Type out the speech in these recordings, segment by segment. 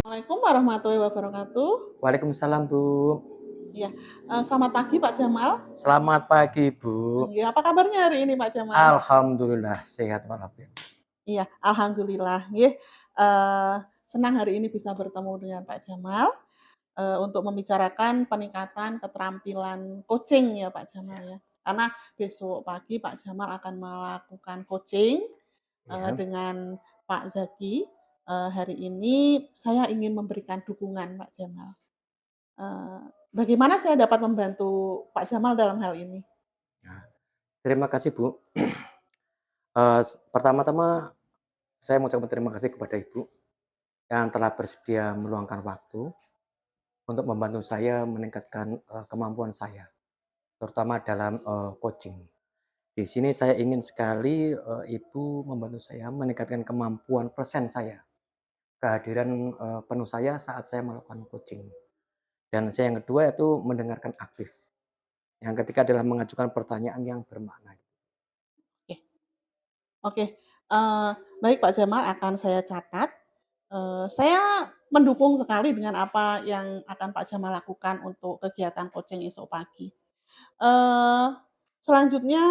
Assalamualaikum warahmatullahi wabarakatuh. Waalaikumsalam, Bu. Iya, selamat pagi Pak Jamal. Selamat pagi, Bu. Ya, apa kabarnya hari ini Pak Jamal? Alhamdulillah sehat walafiat. Iya, alhamdulillah. Nggih, senang hari ini bisa bertemu dengan Pak Jamal, untuk membicarakan peningkatan keterampilan coaching ya Pak Jamal Ya, ya. Karena besok pagi Pak Jamal akan melakukan coaching, ya. dengan Pak Zaki. Hari ini saya ingin memberikan dukungan Pak Jamal. Eee, Bagaimana saya dapat membantu Pak Jamal dalam hal ini? Ya. Terima kasih, Bu. Pertama-tama saya mengucapkan terima kasih kepada Ibu yang telah bersedia meluangkan waktu untuk membantu saya meningkatkan, kemampuan saya, terutama dalam, coaching. Di sini saya ingin sekali, Ibu membantu saya meningkatkan kemampuan present saya, kehadiran, penuh saya saat saya melakukan coaching. Dan saya yang kedua yaitu mendengarkan aktif. Yang ketiga adalah mengajukan pertanyaan yang bermakna. Oke oke, baik Pak Jamal akan saya catat. Saya mendukung sekali dengan apa yang akan Pak Jamal lakukan untuk kegiatan coaching esok pagi. Eee, Selanjutnya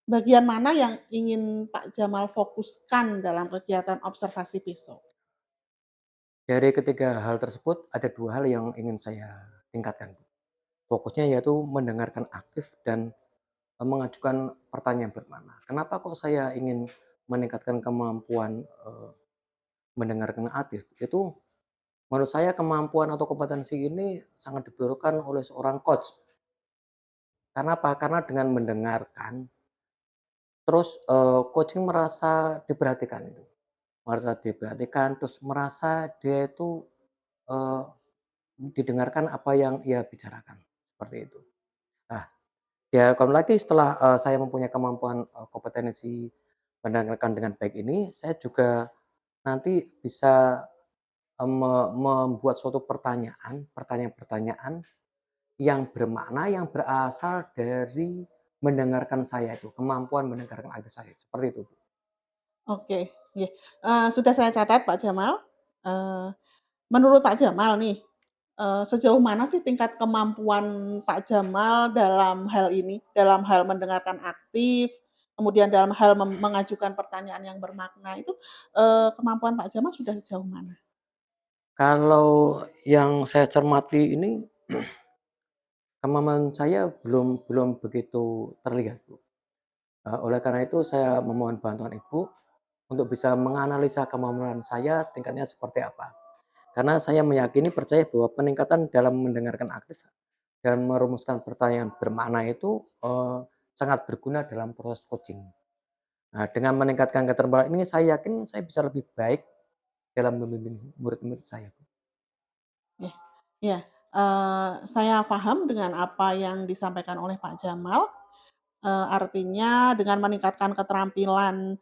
bagian mana yang ingin Pak Jamal fokuskan dalam kegiatan observasi besok? Dari ketiga hal tersebut ada dua hal yang ingin saya tingkatkan. Fokusnya yaitu mendengarkan aktif dan mengajukan pertanyaan bermakna. Kenapa kok saya ingin meningkatkan kemampuan mendengarkan aktif? Itu menurut saya kemampuan atau kompetensi ini sangat diperlukan oleh seorang coach. Karena apa? Karena dengan mendengarkan, terus coaching merasa diperhatikan itu. Merasa diperhatikan, terus merasa dia itu eh, didengarkan apa yang ia bicarakan, seperti itu. Nah, diharapkan lagi setelah, saya mempunyai kemampuan, kompetensi mendengarkan dengan baik ini, saya juga nanti bisa, membuat suatu pertanyaan-pertanyaan yang bermakna, yang berasal dari mendengarkan saya itu, kemampuan mendengarkan aktif saya, seperti itu, Bu. Oke, nggih, sudah saya catat Pak Jamal. Eee, Menurut Pak Jamal nih, sejauh mana sih tingkat kemampuan Pak Jamal dalam hal ini? Dalam hal mendengarkan aktif, kemudian dalam hal mengajukan pertanyaan yang bermakna itu, kemampuan Pak Jamal sudah sejauh mana? Kalau yang saya cermati ini, kemampuan saya belum belum begitu terlihat, Bu. Oleh karena itu saya memohon bantuan Ibu untuk bisa menganalisa kemampuan saya tingkatnya seperti apa. Karena saya meyakini percaya bahwa peningkatan dalam mendengarkan aktif dan merumuskan pertanyaan bermakna itu, sangat berguna dalam proses coaching. Nah, dengan meningkatkan keterampilan ini saya yakin saya bisa lebih baik dalam membimbing murid-murid saya, Bu. Iya iya, saya paham dengan apa yang disampaikan oleh Pak Jamal, artinya dengan meningkatkan keterampilan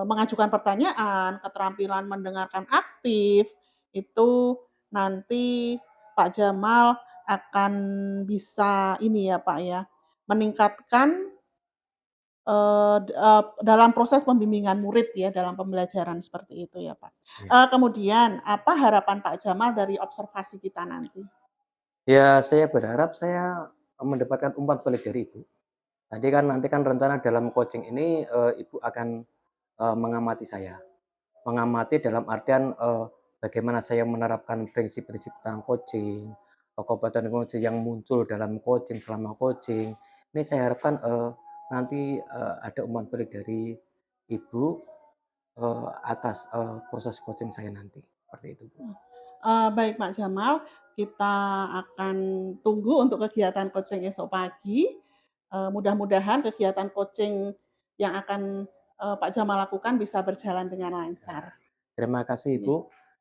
mengajukan pertanyaan, keterampilan mendengarkan aktif, itu nanti Pak Jamal akan bisa ini ya, Pak, ya, meningkatkan, dalam proses pembimbingan murid ya, dalam pembelajaran seperti itu ya, Pak. Iya. Kemudian apa harapan Pak Jamal dari observasi kita nanti? Ya, saya berharap saya mendapatkan umpan balik dari Ibu. Nanti kan rencana dalam coaching ini, Ibu akan, mengamati saya. mengamati dalam artian, bagaimana saya menerapkan prinsip-prinsip tentang coaching, kompetensi yang muncul dalam coaching, selama coaching. Ini saya harapkan, nanti, ada umpan balik dari Ibu, atas, proses coaching saya nanti, seperti itu, Bu. Baik Pak Jamal, kita akan tunggu untuk kegiatan coaching esok pagi. Mudah-mudahan kegiatan coaching yang akan, Pak Jamal lakukan bisa berjalan dengan Ya, lancar. terima kasih Iya, Ibu.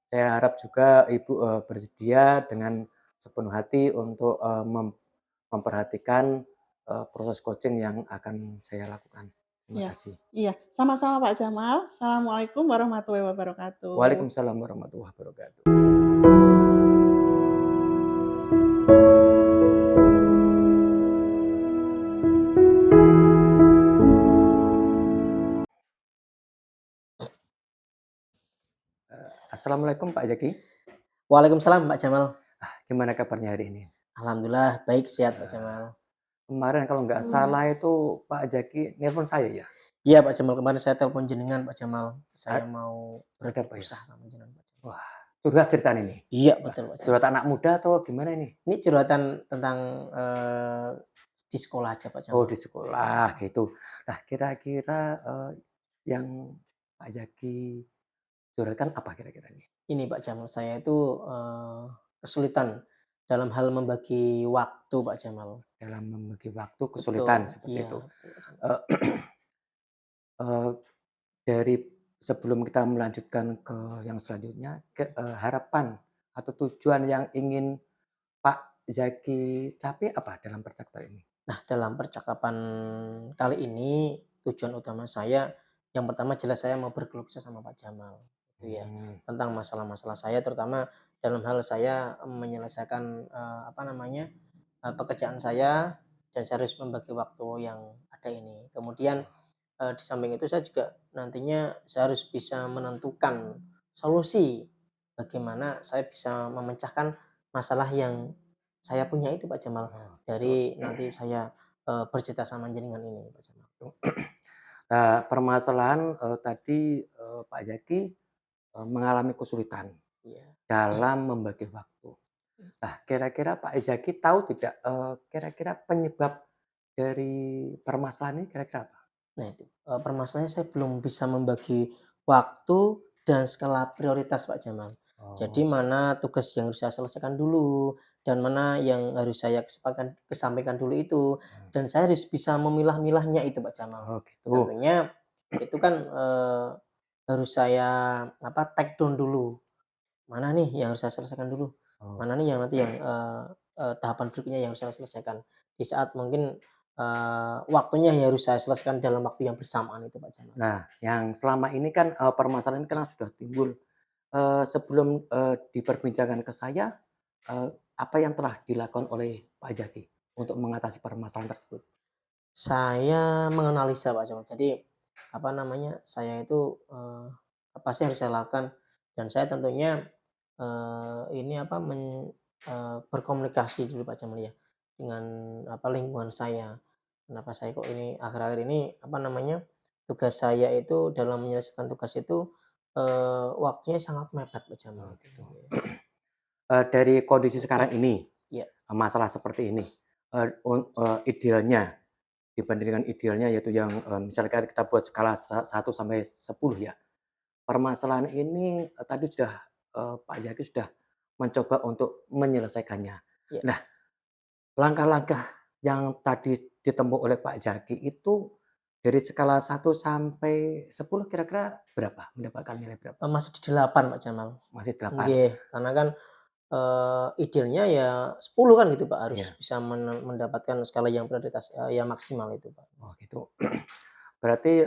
Saya harap juga Ibu, bersedia dengan sepenuh hati untuk, memperhatikan, proses coaching yang akan saya lakukan. Terima iya, kasih. iya. Sama-sama Pak Jamal. Assalamualaikum warahmatullahi wabarakatuh. Waalaikumsalam warahmatullahi wabarakatuh. Assalamualaikum Pak Jaki. Waalaikumsalam Pak Jamal. Gimana kabarnya hari ini? Alhamdulillah baik, sehat Pak Eee, Jamal. Kemarin kalau nggak salah itu Pak Jaki nelpon saya ya? Iya Pak Jamal, kemarin saya telepon jenengan Pak Jamal, A saya mau ada berkeluh apa ya? kesah sama jenengan Pak Jamal. Wah, curhat ceritanya ini? Iya Wah, betul Pak Jamal. curhat anak muda atau gimana ini? Ini curhatan tentang, di sekolah aja Pak Oh, Jamal. di sekolah gitu. Nah, kira-kira, yang Pak Jaki curhatkan apa kira-kira ini? Ini Pak Jamal, saya itu, kesulitan dalam hal membagi waktu Pak Jamal. Dalam membagi waktu Betul, kesulitan seperti iya itu. betul Pak Jamal. Eee, eee, dari sebelum kita melanjutkan ke yang selanjutnya, harapan atau tujuan yang ingin Pak Zaki capai apa dalam percakapan ini? Nah, dalam percakapan kali ini tujuan utama saya, yang pertama jelas saya mau berkeluh kesah sama Pak Jamal, gitu ya. Mmm, Tentang masalah-masalah saya terutama dalam hal saya menyelesaikan, apa namanya, pekerjaan saya dan saya harus membagi waktu yang ada ini. Kemudian, di samping itu saya juga nantinya saya harus bisa menentukan solusi bagaimana saya bisa memecahkan masalah yang saya punya itu Pak Jamal. oh gitu. Dari nanti saya, bercerita sama jenengan ini, Pak Jamal. Permasalahan, tadi, Pak Jaki, mengalami kesulitan Iya. dalam membagi waktu. Nah, kira-kira Pak Jaki tahu tidak, kira-kira penyebab dari permasalahan ini kira-kira apa? Nah itu, permasalahannya saya belum bisa membagi waktu dan skala prioritas, Pak Jamal. Jadi Oh, mana tugas yang harus saya selesaikan dulu, dan mana yang harus saya kesampaikan dulu itu, mmm, dan saya harus bisa memilah-milahnya itu, Pak Jamal. oh gitu. Tentunya itu kan, harus saya, take down dulu. Mana nih yang harus saya selesaikan dulu? Oh. Mana nih yang nanti yang, tahapan berikutnya yang harus saya selesaikan. Di saat mungkin, waktunya yang harus saya selesaikan dalam waktu yang bersamaan itu, Pak Jamal. Nah, yang selama ini kan, permasalahan ini kan sudah timbul. Sebelum, diperbincangkan ke saya, apa yang telah dilakukan oleh Pak Jaki untuk mengatasi permasalahan tersebut? Saya menganalisa, Pak Jamal. Jadi, apa namanya, saya itu, apa sih yang harus saya lakukan dan saya tentunya, ini apa, berkomunikasi dulu, Pak Jamal, ya, dengan apa, lingkungan saya. Kenapa saya kok ini akhir-akhir ini, apa namanya, tugas saya itu dalam menyelesaikan tugas itu, waktunya sangat mepet, Pak Oh Jamal. gitu. Dari kondisi sekarang ini, Iya, masalah seperti ini, idealnya dibandingkan idealnya yaitu yang, misalkan kita buat skala 1 sampai 10 ya. Permasalahan ini, tadi sudah, Pak Jaki sudah mencoba untuk menyelesaikannya. iya. Nah, langkah-langkah yang tadi ditempuh oleh Pak Jaki itu dari skala 1 sampai 10 kira-kira berapa? Mendapatkan nilai berapa? Masih di 8, Pak Jamal. Masih 8. Nggih, karena kan, idealnya ya 10 kan gitu, Pak, harus Iya. bisa mendapatkan skala yang prioritas, yang maksimal itu, Pak. Oh gitu. Berarti,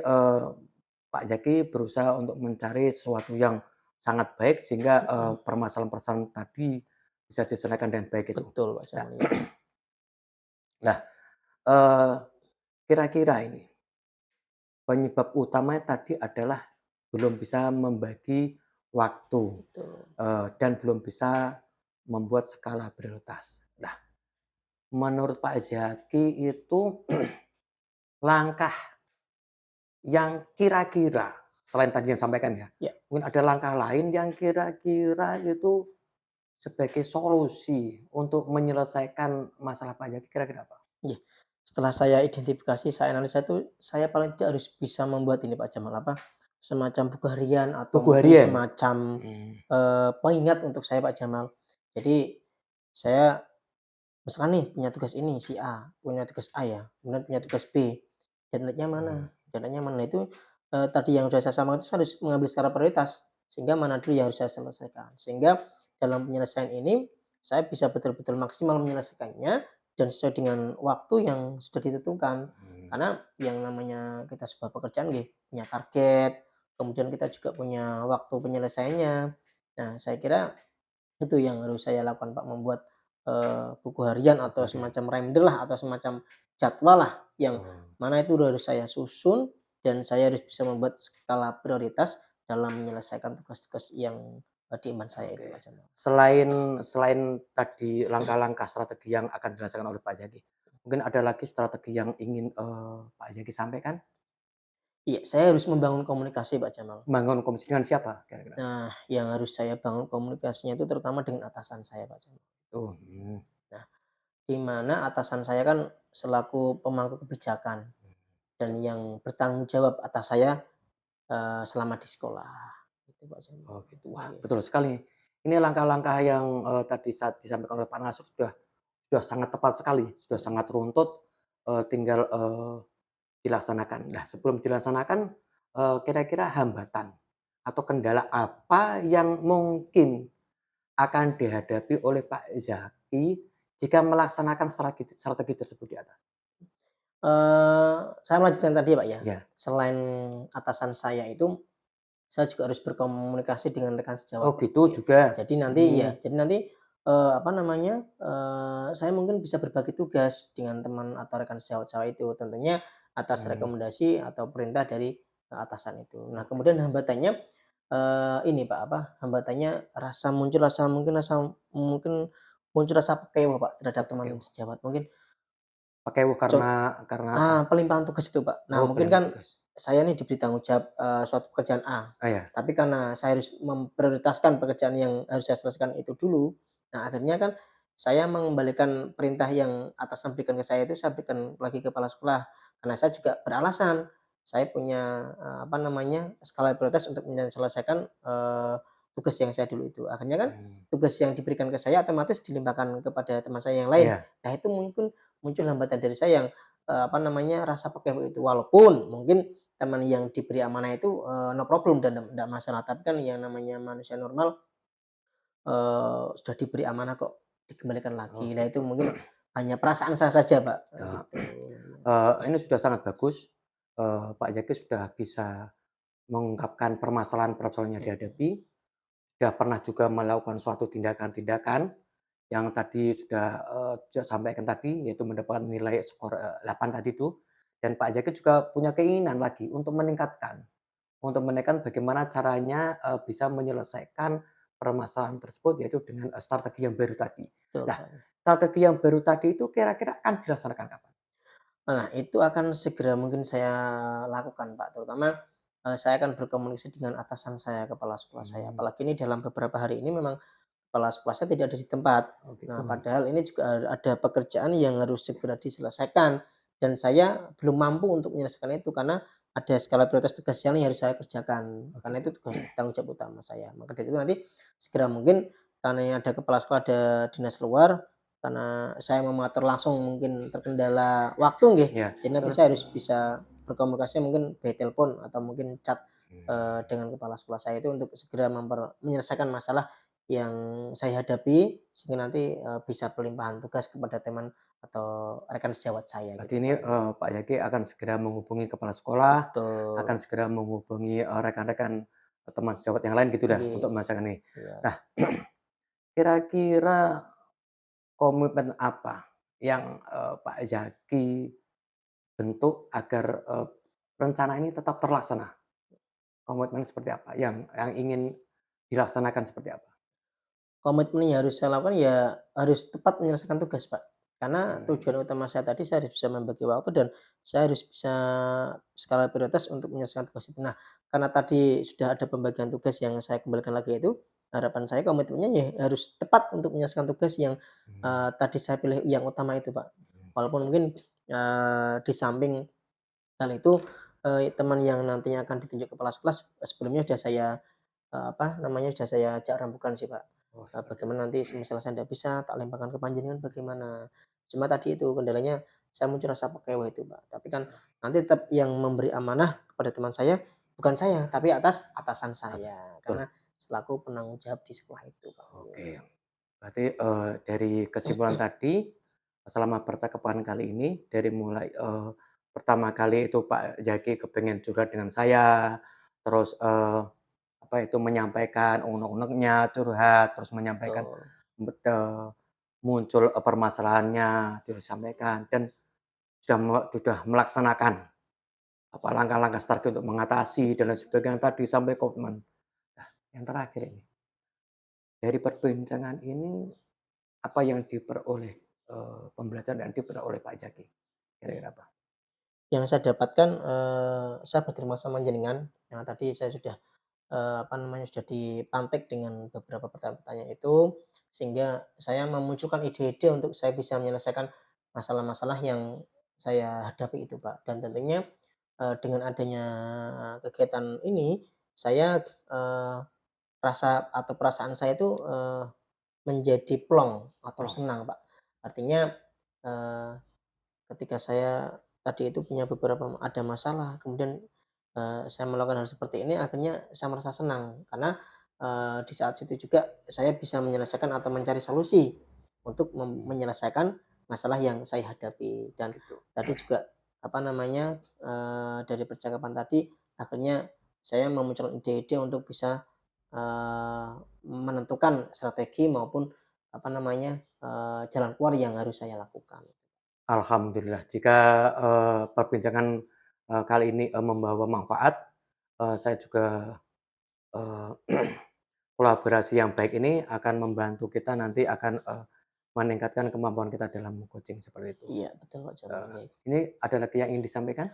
Pak Jaki berusaha untuk mencari sesuatu yang sangat baik sehingga, Mhm, permasalahan-permasalahan tadi bisa diselesaikan dengan baik itu. betul, Pak Nah Jamal, iya. nah, eee, kira-kira ini penyebab utamanya tadi adalah belum bisa membagi waktu, Betul. dan belum bisa membuat skala prioritas. Nah, menurut Pak Jaki itu langkah yang kira-kira selain tadi yang sampaikan ya, Ya. mungkin ada langkah lain yang kira-kira itu sebagai solusi untuk menyelesaikan masalah pajak kira-kira apa? Iya. Setelah saya identifikasi, saya analisa itu, saya paling tidak harus bisa membuat ini Pak Jamal, apa, semacam buku harian atau Buku mungkin harian? semacam, Mmm, pengingat untuk saya Pak Jamal. Jadi, saya misalkan nih punya tugas ini si A, punya tugas A ya, kemudian punya tugas B, deadline-nya mana mmm, deadline-nya mana. Nah itu, tadi yang sudah saya sampaikan itu saya harus mengambil skala prioritas, sehingga mana dulu yang harus saya selesaikan. Sehingga dalam penyelesaian ini, saya bisa betul-betul maksimal menyelesaikannya dan sesuai dengan waktu yang sudah ditentukan. mmm, Karena yang namanya kita sebuah pekerjaan nggih, punya target, kemudian kita juga punya waktu penyelesaiannya. Nah, saya kira itu yang harus saya lakukan, Pak, membuat, buku harian buku atau harian. semacam reminder lah atau semacam jadwal lah yang Oh, mana itu harus saya susun dan saya harus bisa membuat skala prioritas dalam menyelesaikan tugas-tugas yang, diemban saya itu, oke. Pak Jamal. Selain selain tadi langkah-langkah strategi yang akan dirasakan oleh Pak Jaki, mungkin ada lagi strategi yang ingin, Pak Jaki sampaikan? Iya, saya harus membangun komunikasi, Pak Jamal. Membangun komunikasi dengan siapa kira-kira? Nah, yang harus saya bangun komunikasinya itu terutama dengan atasan saya, Pak Jamal. Oh, Nah, di mana atasan saya kan selaku pemangku kebijakan dan yang bertanggung jawab atas saya selama di sekolah, itu Pak Jamal. oh gitu. Wah, Iya. betul sekali. Ini langkah-langkah yang, tadi saat disampaikan oleh Pak Nasir sudah sangat tepat sekali, sudah sangat runtut, tinggal, dilaksanakan. Nah, sebelum dilaksanakan, kira-kira hambatan atau kendala apa yang mungkin akan dihadapi oleh Pak Zaki jika melaksanakan strategi strategi tersebut di atas? Saya melanjutkan tadi ya, Pak, ya. Ya. Selain atasan saya itu, saya juga harus berkomunikasi dengan rekan Oh sejawat, Pak. gitu Iya. juga? Jadi nanti Hmm. ya, jadi nanti, apa namanya, saya mungkin bisa berbagi tugas dengan teman atau rekan sejawat saya itu, tentunya atas Mmm, rekomendasi atau perintah dari, atasan itu. Nah, oke. kemudian hambatannya, ini, Pak, apa, hambatannya mungkin muncul rasa kecewa, Pak, terhadap Pakai teman sejawat. Mungkin karena apa? Pelimpahan tugas itu, Pak. Nah, Oh mungkin pilihan kan tugas. saya nih diberi tanggung jawab, suatu pekerjaan A, Ah, ya. tapi karena saya harus memprioritaskan pekerjaan yang harus saya selesaikan itu dulu, nah akhirnya kan saya mengembalikan perintah yang atasan berikan ke saya itu saya berikan lagi ke kepala sekolah. Karena saya juga beralasan, saya punya, apa namanya, skala prioritas untuk menyelesaikan, tugas yang saya dulu itu. Akhirnya kan Mmm, tugas yang diberikan ke saya otomatis dilimpahkan kepada teman saya yang lain. iya. Nah, itu mungkin muncul hambatan dari saya yang apa namanya, rasa pekeh itu. Walaupun mungkin teman yang diberi amanah itu, no problem dan ndak masalah, tapi kan yang namanya manusia normal, sudah diberi amanah kok dikembalikan Oh lagi. Nah itu gitu. mungkin hanya perasaan saya saja, Pak, Ya, gitu. ini sudah sangat bagus, Pak Jaki sudah bisa mengungkapkan permasalahan-permasalahan yang Mhm, dihadapi, sudah pernah juga melakukan suatu tindakan-tindakan yang tadi sudah, sampaikan tadi, yaitu mendapatkan nilai skor, 8 tadi itu, dan Pak Jaki juga punya keinginan lagi untuk menekan bagaimana caranya, bisa menyelesaikan permasalahan tersebut, yaitu dengan, strategi yang baru tadi. betul, Nah, Pak. strategi yang baru tadi itu kira-kira akan dilaksanakan kapan? Nah, itu akan segera mungkin saya lakukan, Pak, terutama, saya akan berkomunikasi dengan atasan saya, kepala sekolah saya. Mmm, Apalagi ini dalam beberapa hari ini memang kepala sekolah saya tidak ada di tempat. oh gitu. Nah, padahal ini juga ada pekerjaan yang harus segera diselesaikan dan saya belum mampu untuk menyelesaikan itu karena ada skala prioritas tugas yang harus saya kerjakan, Oh karena gitu. itu tugas tanggung jawab utama saya. Maka dari itu nanti segera mungkin karena ini ada kepala sekolah, ada dinas luar, karena saya mengatur langsung mungkin terkendala waktu nggih, Iya, jadi nanti betul. saya harus bisa berkomunikasi mungkin by telepon atau mungkin chat, Mmm, dengan kepala sekolah saya itu untuk segera menyelesaikan masalah yang saya hadapi, sehingga nanti, bisa pelimpahan tugas kepada teman atau rekan sejawat saya berarti gitu, ini, Pak. Pak Jaki akan segera menghubungi kepala sekolah, akan Betul, segera menghubungi, rekan-rekan, teman sejawat yang lain gitu dah, untuk nggih, menyelesaikan ini. iya. Nah, kira-kira komitmen apa yang, Pak Zaki bentuk agar, rencana ini tetap terlaksana? Komitmen seperti apa yang ingin dilaksanakan seperti apa? Komitmen yang harus saya lakukan ya harus tepat menyelesaikan tugas, Pak. Karena tujuan utama saya tadi saya harus bisa membagi waktu dan saya harus bisa skala prioritas untuk menyelesaikan tugas itu. Nah, karena tadi sudah ada pembagian tugas yang saya kembalikan lagi itu, harapan saya komitmennya ya harus tepat untuk menyelesaikan tugas yang, Mmm, tadi saya pilih yang utama itu, Pak. Walaupun mungkin, di samping hal itu, teman yang nantinya akan ditunjuk kepala sekolah sebelumnya sudah saya, apa namanya, sudah saya ajak rembukan sih, Pak. oh seperti itu. Bagaimana nanti semisal saya tidak bisa, tak limpahkan ke panjenengan bagaimana. Cuma tadi itu kendalanya saya muncul rasa kecewa itu, Pak. Tapi kan nanti tetap yang memberi amanah kepada teman saya, bukan saya, tapi atas atasan saya. Betul, Karena selaku penanggung jawab di sekolah itu, Pak. oke. Berarti, dari kesimpulan tadi, selama percakapan kali ini, dari mulai, pertama kali itu Pak Jaki kepengen curhat dengan saya, terus, apa itu, menyampaikan unek-uneknya, curhat, terus menyampaikan Betul. muncul, permasalahannya disampaikan dan sudah melaksanakan, apa, langkah-langkah strategi untuk mengatasi dan lain sebagainya tadi sampai komitmen. Nah, yang terakhir ini, dari perbincangan ini apa yang diperoleh, pembelajaran yang diperoleh Pak Jaki? Kira-kira apa? Yang saya dapatkan, saya berterima kasih sama jenengan, yang tadi saya sudah, apa namanya, sudah dipantik dengan beberapa pertanyaan-pertanyaan itu, sehingga saya memunculkan ide-ide untuk saya bisa menyelesaikan masalah-masalah yang saya hadapi itu, Pak. Dan tentunya, dengan adanya kegiatan ini, saya, rasa atau perasaan saya itu, menjadi plong atau Plong. senang, Pak. Artinya, eee ketika saya tadi itu punya beberapa ada masalah, kemudian, saya melakukan hal seperti ini, akhirnya saya merasa senang karena, di saat situ juga saya bisa menyelesaikan atau mencari solusi untuk Mmm, menyelesaikan masalah yang saya hadapi. Dan gitu. tadi juga, apa namanya, dari percakapan tadi akhirnya saya memunculkan ide-ide untuk bisa, menentukan strategi maupun, apa namanya, jalan keluar yang harus saya lakukan. Alhamdulillah jika, perbincangan, kali ini, membawa manfaat, saya juga, eee, kolaborasi yang baik ini akan membantu kita nanti akan, meningkatkan kemampuan kita dalam coaching seperti itu. Iya, betul Pak Jamal, Eee, nggih. ini ada lagi yang ingin disampaikan?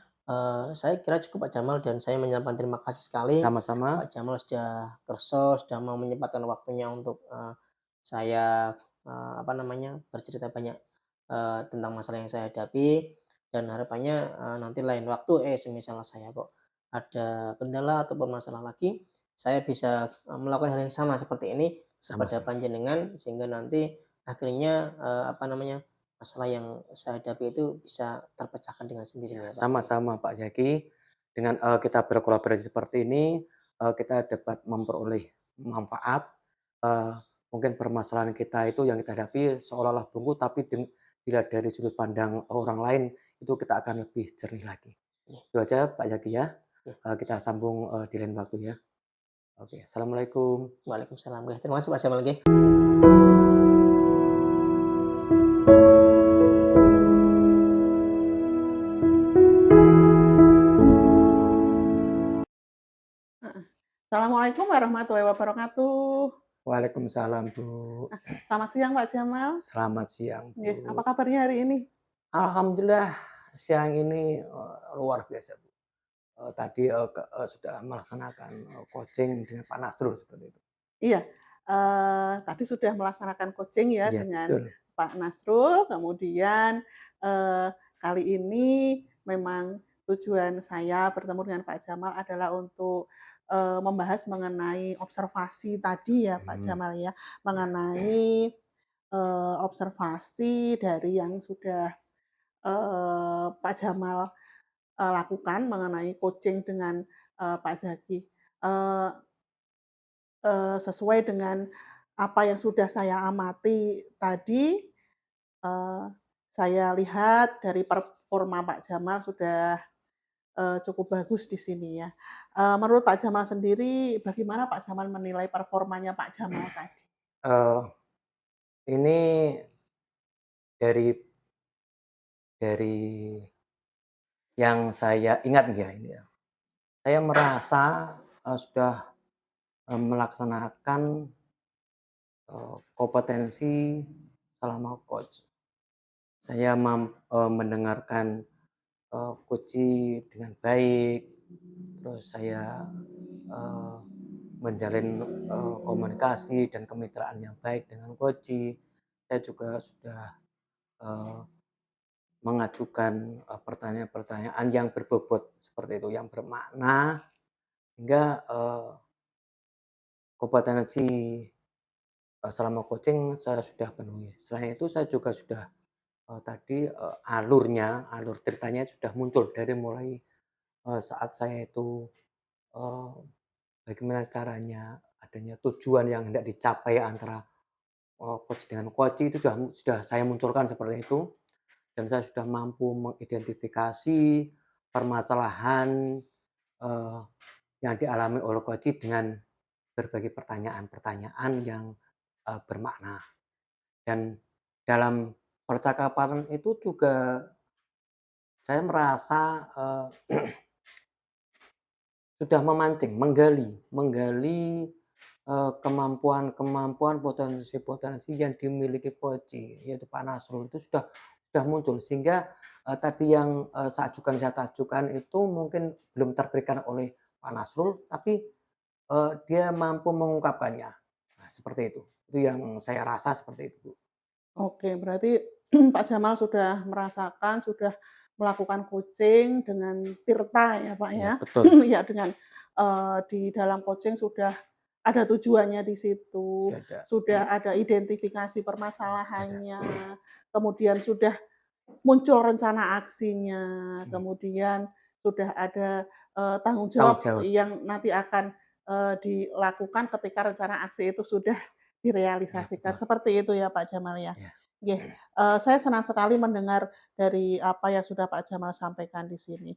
Saya kira cukup Pak Jamal dan saya menyampaikan terima kasih sekali Sama-sama, Pak Jamal sudah kerso, sudah mau menyempatkan waktunya untuk, saya, apa namanya, bercerita banyak, tentang masalah yang saya hadapi dan harapannya, nanti lain waktu, semisal saya kok ada kendala ataupun masalah lagi, saya bisa, melakukan hal yang sama seperti ini kepada sama-sama. panjenengan sehingga nanti akhirnya, apa namanya, masalah yang saya hadapi itu bisa terpecahkan dengan Ya, sendirinya, Pak. sama-sama Pak Jaki. Dengan, kita berkolaborasi seperti ini, kita dapat memperoleh manfaat, eee, mungkin permasalahan kita itu yang kita hadapi seolah-olah buntu, tapi dilihat dari sudut pandang orang lain, itu kita akan lebih jernih lagi. Iya, Itu aja Pak Jaki ya, iya. kita sambung, di lain waktu ya. Oke, assalamualaikum. Waalaikumsalam, nggih. Terima kasih Pak Jamal, nggih. Heeh. Assalamualaikum warahmatullahi wabarakatuh. Waalaikumsalam Bu. Selamat siang Pak Jamal. Selamat siang Nggih, apa Bu. kabarnya hari ini? Alhamdulillah siang ini, luar biasa Bu. Tadi, sudah melaksanakan, coaching dengan Pak Nasrul seperti itu. Iya, tadi sudah melaksanakan coaching ya Iya dengan betul, Pak Nasrul, kemudian, kali ini memang tujuan saya bertemu dengan Pak Jamal adalah untuk, membahas mengenai observasi tadi ya Pak mhm, Jamal ya, iya, mengenai, observasi dari yang sudah, Pak Jamal, lakukan mengenai coaching dengan, Pak Zaki. Eee sesuai dengan apa yang sudah saya amati tadi, eee, saya lihat dari performa Pak Jamal sudah, cukup bagus di sini ya. Menurut Pak Jamal sendiri bagaimana Pak Jamal menilai performanya Pak Jamal tadi? eee, ini dari yang saya ingat ya ini ya, saya merasa, sudah, melaksanakan, kompetensi selama coach. mendengarkan, coach dengan baik, terus saya, eee, menjalin, komunikasi dan kemitraan yang baik dengan coach. Saya juga sudah, eee, mengajukan, pertanyaan-pertanyaan yang berbobot seperti itu, yang bermakna sehingga, kompetensi, selama coaching saya sudah penuhi. Selain itu saya juga sudah, tadi, alur ceritanya sudah muncul dari mulai, saat saya itu, eee, bagaimana caranya adanya tujuan yang hendak dicapai antara, coach dengan coach itu sudah saya munculkan seperti itu, dan saya sudah mampu mengidentifikasi permasalahan, eee, yang dialami oleh coach dengan berbagai pertanyaan-pertanyaan yang, bermakna. Dan dalam percakapan itu juga saya merasa, sudah memancing, menggali, kemampuan-kemampuan, potensi-potensi yang dimiliki coach, yaitu Pak Nasrul itu sudah muncul sehingga, tadi yang, saya ajukan itu mungkin belum terberikan oleh Pak Nasrul, tapi, dia mampu mengungkapkannya. Nah, seperti itu. Itu yang saya rasa seperti itu, Bu. Oke, berarti Pak Jamal sudah merasakan, sudah melakukan coaching dengan Tirta ya, Pak, Iya, ya? betul. Iya, dengan, di dalam coaching sudah ada tujuannya di situ, Sudah ada. sudah ada identifikasi Ya, sudah ada. permasalahannya, kemudian sudah muncul rencana aksinya, Mmm, kemudian sudah ada, tanggung tanggung jawab jawab. yang nanti akan, dilakukan ketika rencana aksi itu sudah Iya, direalisasikan. betul. Seperti itu ya, Pak Jamal, ya? Iya. Nggih, saya senang sekali mendengar dari apa yang sudah Pak Jamal sampaikan di sini.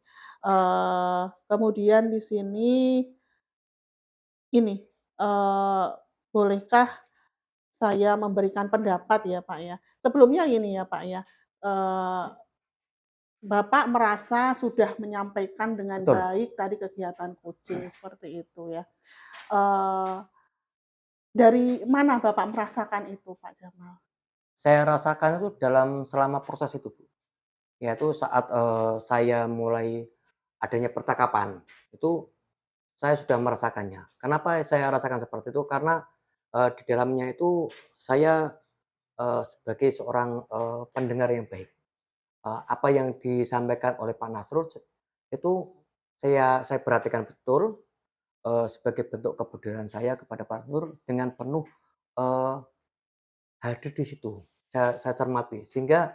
Kemudian di sini ini, bolehkah saya memberikan pendapat ya, Pak, ya? Sebelumnya ini ya, Pak, ya, eee Bapak merasa sudah menyampaikan dengan Betul. baik tadi kegiatan coaching seperti itu ya. Eee, dari mana Bapak merasakan itu, Pak Jamal? Saya rasakan itu selama proses itu, Bu. Yaitu saat, saya mulai adanya percakapan, itu saya sudah merasakannya. Kenapa saya rasakan seperti itu? Karena, di dalamnya itu saya, sebagai seorang, pendengar yang baik. Apa yang disampaikan oleh Pak Nasrul itu saya perhatikan betul, sebagai bentuk kepedulian saya kepada Pak Nasrul dengan penuh, eee hadir di situ, saya cermati sehingga,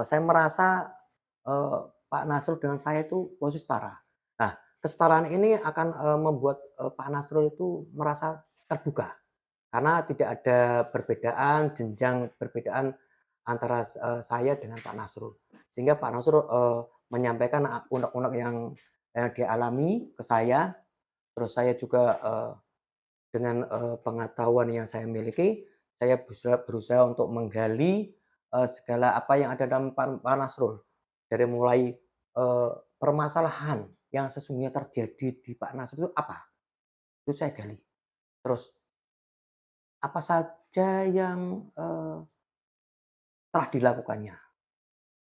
saya merasa, eee, Pak Nasrul dengan saya itu posisi setara. Nah, kesetaraan ini akan, membuat, Pak Nasrul itu merasa terbuka, karena tidak ada perbedaan, jenjang perbedaan antara saya dengan Pak Nasrul. Sehingga Pak Nasrul, menyampaikan unek-unek yang dia alami ke saya, terus saya juga, dengan, pengetahuan yang saya miliki, saya berusaha untuk menggali, segala apa yang ada dalam Pak Nasrul. Dari mulai, permasalahan yang sesungguhnya terjadi di Pak Nasrul itu apa? Itu saya gali. Terus apa saja yang, telah dilakukannya.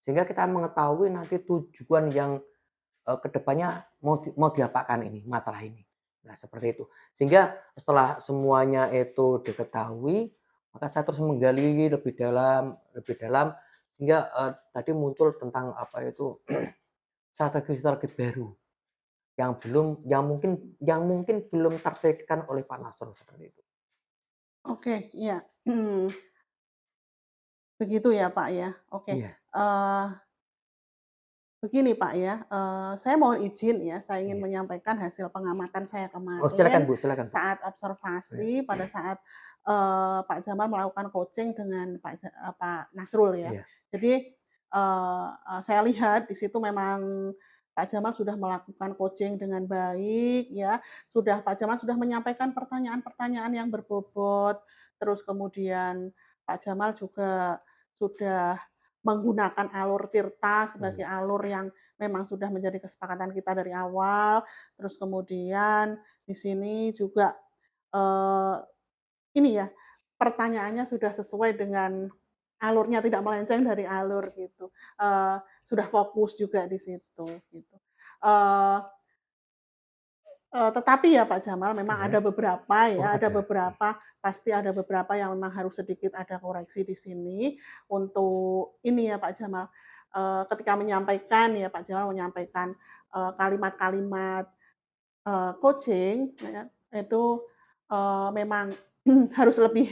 Sehingga kita mengetahui nanti tujuan yang, ke depannya mau diapakan ini, masalah ini. Nah, seperti itu. Sehingga setelah semuanya itu diketahui, maka saya terus menggali lebih dalam, sehingga, tadi muncul tentang apa itu, strategi-strategi baru yang mungkin belum terpikirkan oleh Pak Nasrul, seperti itu. Oke, iya, begitu ya, Pak, ya. Oke, Iya, eee, begini, Pak, ya, saya mohon izin ya, saya ingin iya. menyampaikan hasil pengamatan saya Oh, silakan kemarin Bu, silakan Bu. saat Iya, observasi pada saat, Pak Jamal melakukan coaching dengan Pak Nasrul ya. iya, Jadi, saya lihat di situ memang Pak Jamal sudah melakukan coaching dengan baik ya, Pak Jamal sudah menyampaikan pertanyaan-pertanyaan yang berbobot, terus kemudian Pak Jamal juga sudah menggunakan alur tirta sebagai mmm, alur yang memang sudah menjadi kesepakatan kita dari awal, terus kemudian di sini juga, eee, ini ya, pertanyaannya sudah sesuai dengan alurnya tidak melenceng dari alur gitu, sudah fokus juga di situ gitu. Eee tetapi ya Pak Jamal memang Iya. ada beberapa Oh ya, ada ada. beberapa pasti ada beberapa yang memang harus sedikit ada koreksi di sini untuk ini ya Pak Jamal, ketika menyampaikan ya Pak Jamal menyampaikan, kalimat-kalimat, coaching ya, itu, memang harus lebih,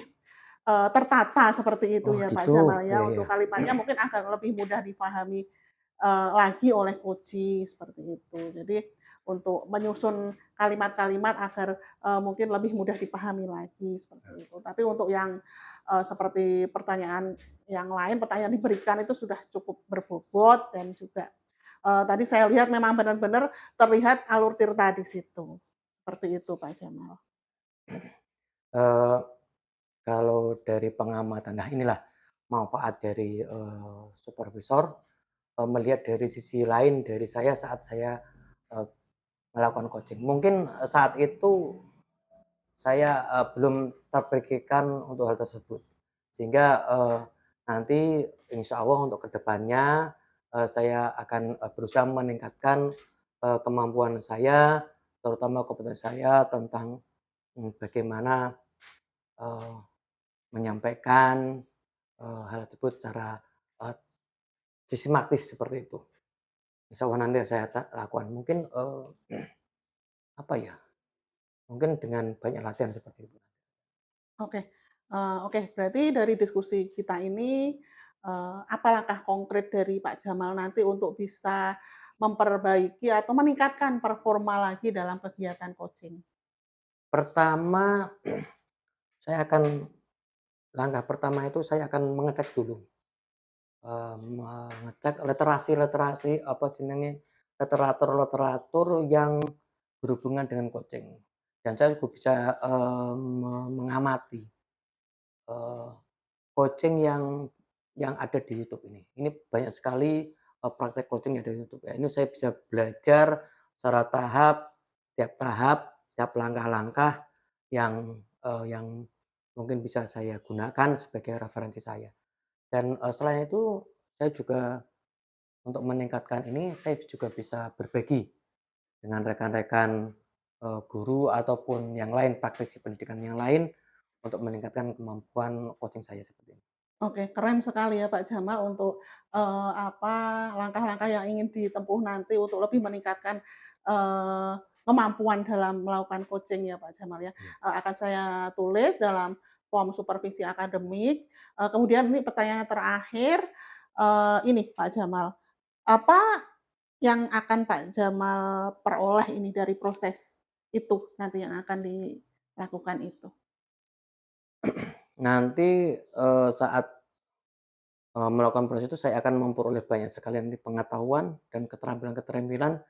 tertata seperti itu Oh ya Pak gitu? Jamal Iya ya, iya. untuk kalimatnya mungkin agar lebih mudah dipahami, lagi oleh coaching seperti itu. Jadi untuk menyusun kalimat-kalimat agar, mungkin lebih mudah dipahami lagi seperti itu. Tapi untuk yang, seperti pertanyaan yang lain, pertanyaan diberikan itu sudah cukup berbobot dan juga, tadi saya lihat memang benar-benar terlihat alur tirta di situ. Seperti itu Pak Jamal. Eee, Kalau dari pengamatan, nah inilah manfaat dari, supervisor, melihat dari sisi lain dari saya saat saya, eee, melakukan coaching. Mungkin, saat itu saya, belum terpikirkan untuk hal tersebut. Sehingga, nanti insya Allah untuk kedepannya saya akan, berusaha meningkatkan, kemampuan saya, terutama kompetensi saya tentang, bagaimana, eee, menyampaikan, hal tersebut secara, eee, sistematis seperti itu. Insya Allah nanti saya lakukan. Mungkin, apa ya, mungkin dengan banyak latihan seperti itu. Oke, oke, berarti dari diskusi kita ini, apa langkah konkret dari Pak Jamal nanti untuk bisa memperbaiki atau meningkatkan performa lagi dalam kegiatan coaching? Pertama, saya akan langkah pertama itu saya akan mengecek dulu, mengecek literasi-literasi, apa jenenge, literatur-literatur yang berhubungan dengan coaching. Dan saya juga bisa, mengamati, eee, coaching yang ada di YouTube ini. Ini banyak sekali, praktek coaching yang ada di YouTube ya. Ini saya bisa belajar secara tahap, setiap langkah-langkah yang mungkin bisa saya gunakan sebagai referensi saya. Dan, selain itu saya juga untuk meningkatkan ini, saya juga bisa berbagi dengan rekan-rekan, guru ataupun yang lain, praktisi pendidikan yang lain untuk meningkatkan kemampuan coaching saya seperti ini. Oke, keren sekali ya Pak Jamal untuk, apa, langkah-langkah yang ingin ditempuh nanti untuk lebih meningkatkan, kemampuan dalam melakukan coaching ya Pak Jamal ya. Iya. Akan saya tulis dalam form supervisi akademik. Kemudian ini pertanyaan terakhir, ini Pak Jamal, apa yang akan Pak Jamal peroleh ini dari proses itu nanti yang akan dilakukan itu? Nanti, saat, melakukan proses itu saya akan memperoleh banyak sekali nanti pengetahuan dan keterampilan-keterampilan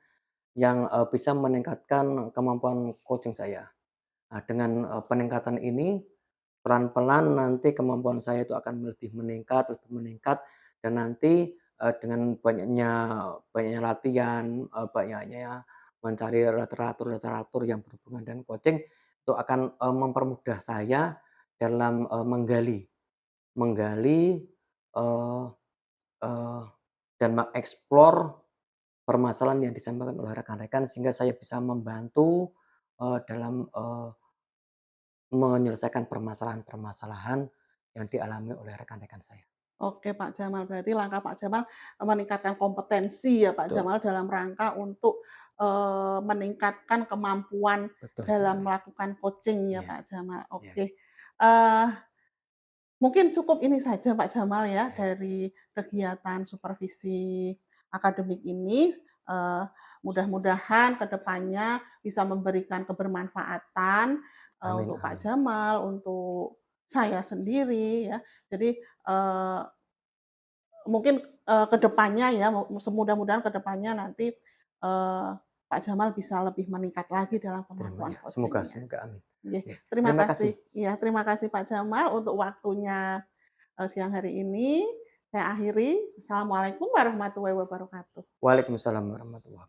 yang, bisa meningkatkan kemampuan coaching saya. Nah, dengan, peningkatan ini, pelan-pelan nanti kemampuan saya itu akan lebih meningkat dan nanti, dengan banyaknya latihan, banyaknya mencari literatur-literatur yang berhubungan dengan coaching, itu akan, mempermudah saya dalam, menggali, eee eee, dan mengeksplor permasalahan yang disampaikan oleh rekan-rekan sehingga saya bisa membantu, dalam, menyelesaikan permasalahan-permasalahan yang dialami oleh rekan-rekan saya. Oke Pak Jamal, berarti langkah Pak Jamal meningkatkan kompetensi ya Pak Betul, Jamal dalam rangka untuk, meningkatkan kemampuan betul dalam sekali. melakukan coaching ya Iya Pak Jamal. iya Oke, eee, mungkin cukup ini saja Pak Jamal ya iya. dari kegiatan supervisi akademik ini, eee, mudah-mudahan ke depannya bisa memberikan kebermanfaatan, Amin untuk Pak amin. Jamal, untuk saya sendiri ya. Jadi, mungkin, ke depannya ya, mudah-mudahan ke depannya nanti, Pak Jamal bisa lebih meningkat lagi dalam kemampuan Ya, semoga coaching-nya. semoga, amin. Nggih, Ya, terima terima kasih. kasih. Iya, terima kasih Pak Jamal untuk waktunya, siang hari ini. Saya akhiri. Assalamualaikum warahmatullahi wabarakatuh. Waalaikumsalam warahmatullahi